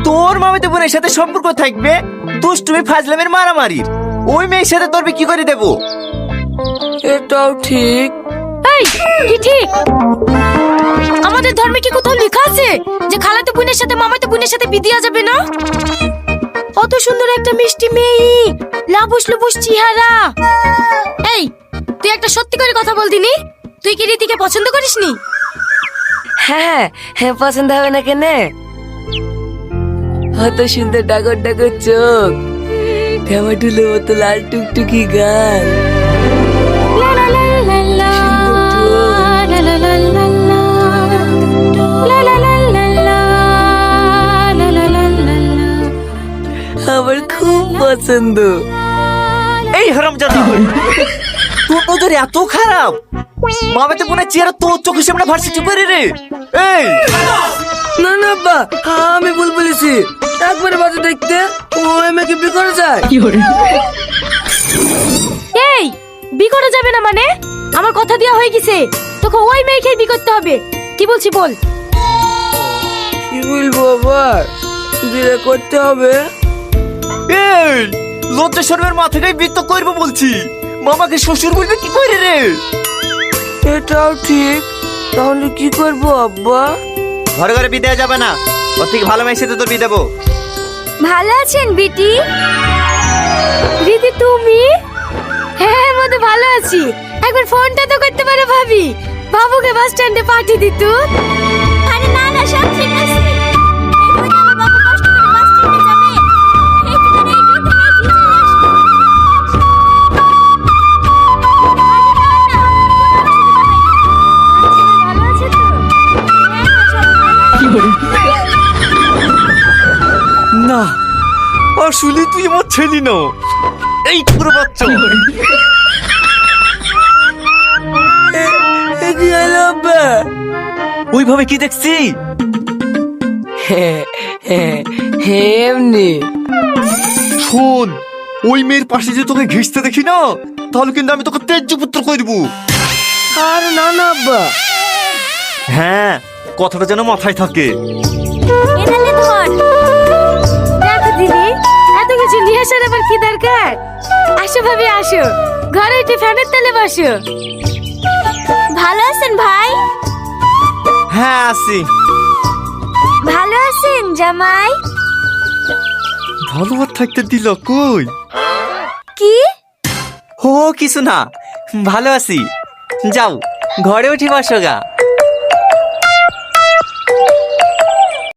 তোর মামাতো বোনের সাথে সম্পর্ক থাকবে দুষ্টুমি ফাজলামের মারামারির। ওই মেয়ের সাথে তোর বিয়ে কি করে দেবো? এটাও ঠিক। এই কি ঠিক? আমাদের ধর্মে কি কোথাও লেখা আছে যে খালাতো বোনের সাথে মামাতো বোনের সাথে বিয়ে দেওয়া যাবে না? কত সুন্দর একটা মিষ্টি মেয়ে, লাবুস লুবুস চেহারা। এই তুই একটা সত্যি করে কথা বল দিনি, তুই কি রীতিকে পছন্দ করিসনি? হ্যাঁ হ্যাঁ, পছন্দ হবে না কেন? অত সুন্দর ডাগর ডাগর চোখ, টমেটোলের মতো লাল টুকটুকি গাল, লা লা লা লা লা, লা লা লা লা লা, লা লা লা লা লা, লা লা লা লা লা। আমার খুব পছন্দ। এই হারামজাদা, তোর নজর এত খারাপ? মামাতো বোনের চেহারা তোর চোখের সামনে ভার্সিটি করে রে। এই না না আব্বা, আমি ভুল বলেছি। একবারে বাজে দেখতে ওই মেয়েকে বিয়ে করা যায়? এই বি করা যাবে না মানে? আমার কথা দেওয়া হয়ে গেছে, তোকে ওই মেয়েকে বি করতে হবে। কি বলছি বল? কি বলবো আবার? বিয়ে করতে হবে। এই লজ্জা শর্মের মাথাটাই বৃত্ত করবো বলছি, মামাকে শ্বশুর বলবে কি করে রে? এটাও ঠিক। তাহলে কি করবো আব্বা? ঘরে ঘরে বিয়ে দেওয়া যাবে না, ওর থেকে ভালো মেয়ের সাথে তোর বিয়ে দেবো। ভালো আছেন বিটি? দিদি তুমি? হ্যাঁ মতো ভালো আছি। একবার ফোনটা তো করতে পারো ভাবি, বাবুকে বাস স্ট্যান্ডে পাঠিয়ে দিত। আরে না না, সব ঠিক আছে। এই দুইটা আমার বাবা কষ্ট করে বাস স্ট্যান্ডে যাবে, এই তো এই দুইটা নিয়ে কি চলে আসবে। ভালো আছে তো? হ্যাঁ সব ভালো। না আসলে তুই আমার ছেলে না, এই পুরো বাচ্চা। কি হলো আব্বা? ওইভাবে কি দেখছি? এমনি। শোন, ওই মেয়ের পাশে যে তোকে ঘেঁষতে দেখি না, তাহলে কিন্তু আমি তোকে তেজ্য পুত্র করে দেবো। আর না না আব্বা। হ্যাঁ, কথাটা যেন মাথায় থাকে। এনালে ধর। দেখো দিদি, এত কিছু নিয়ে আসার আবার কি দরকার? আসো ভাবি আসো, ঘরে উঠে ফ্যানের তলে বসো। ভালো আছেন ভাই? হ্যাঁ আসি। ভালো আছেন জামাই? ভালো আর থাকতে দিল কই? কি? ও কিছু না, ভালো আছি। যাও ঘরে উঠি বসো গা।